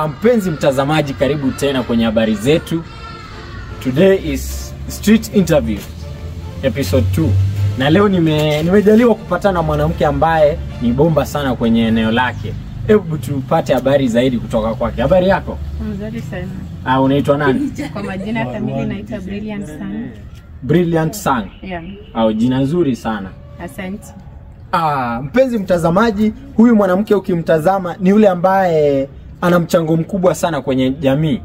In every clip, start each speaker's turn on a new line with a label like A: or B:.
A: Mpenzi mtazamaji, karibu tena kwenye habari zetu. Today is Street Interview episode 2. Na leo nimejaliwa kupatana na mwanamke ambaye ni bomba sana kwenye eneo lake. Hebu tupate habari zaidi kutoka kwake. Habari yako?
B: Mzuri sana.
A: Unaitwa nani?
B: Kwa majina kamili naitwa Brilliant Sang.
A: Brilliant Sang.
B: Yeah.
A: Jina nzuri sana.
B: Asante.
A: Mpenzi mtazamaji, huyu mwanamke ukimtazama ni yule ambaye ana mchango mkubwa sana kwenye jamii.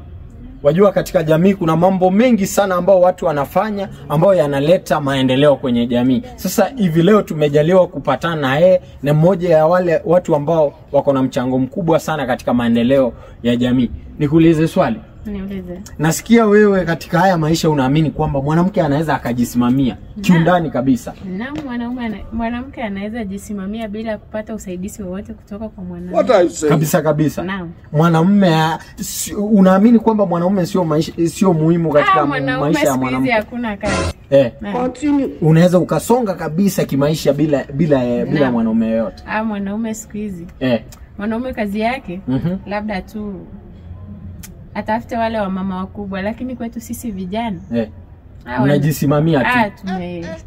A: Wajua katika jamii kuna mambo mengi sana ambao watu wanafanya ambao yanaleta maendeleo kwenye jamii. Sasa hivi leo tumejaliwa kupatana na yeye, na mmoja ya wale watu ambao wako na mchango mkubwa sana katika maendeleo ya jamii. Nikuulize swali?
B: Niulize.
A: Nasikia wewe katika haya maisha unaamini kwamba mwanamke anaweza akajisimamia kiundani kabisa.
B: Na mwanamke anaweza jisimamia bila kupata usaidizi wowote kutoka kwa mwanaume.
A: Kabisa.
B: Naam.
A: Mwanamume unaamini kwamba mwanamume sio muhimu katika maisha ya mwanamke?
B: Hakuna kazi.
A: Unaweza ukasonga kabisa kimaisha bila mwanaume yoyote.
B: Mwanaume siku hizi. Mwanaume kazi yake labda tu atafute wale wa mama wakubwa, lakini kwetu sisi vijana
A: unajisimamia tu.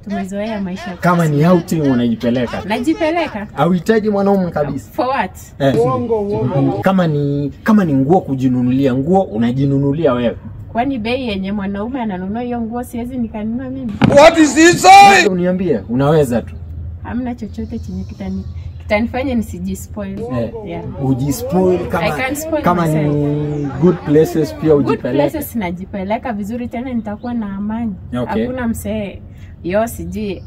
B: Tumezoea maisha.
A: Kama ni outing unajipeleka.
B: Najipeleka.
A: Hauhitaji mwanaume kabisa.
B: For what?
A: Kama ni nguo kujinunulia, nguo unajinunulia wewe.
B: Kwani bei yenye mwanaume ananunua hiyo nguo siwezi nikanunua mimi?
A: What is this? Uniambie, unaweza tu.
B: Hamna chochote chenye kitanifanya nisijispoil.
A: Ujispoil kama ni good places pia ujipeleke.
B: Good places najipeleka vizuri, tena nitakuwa na amani. Hakuna msee siji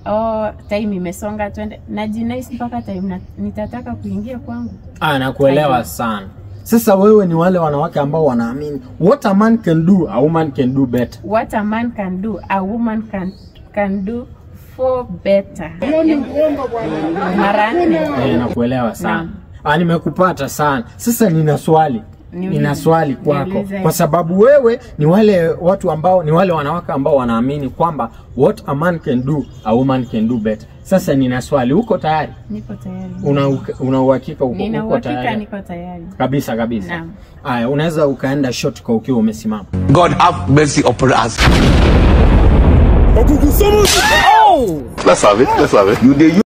B: time imesonga twende, najinaishi mpaka time nitataka kuingia kwangu.
A: Nakuelewa sana. Sasa wewe ni wale wanawake ambao wanaamini what a man can do, a woman can do better.
B: What a man can do, a woman can do for better.
A: Nakuelewa sana. Nimekupata sana. Sasa nina swali kwako. Kwa sababu wewe ni wale watu ambao ni wale wanawake ambao wanaamini kwamba what a man can do, a woman can do better. Sasa nina swali, uko tayari?
B: Niko tayari.
A: Una uhakika uko tayari?
B: Nina uhakika niko tayari.
A: Kabisa. Naam. Unaweza ukaenda short kwa ukiwa umesimama.
C: God have mercy upon us. Let's have it.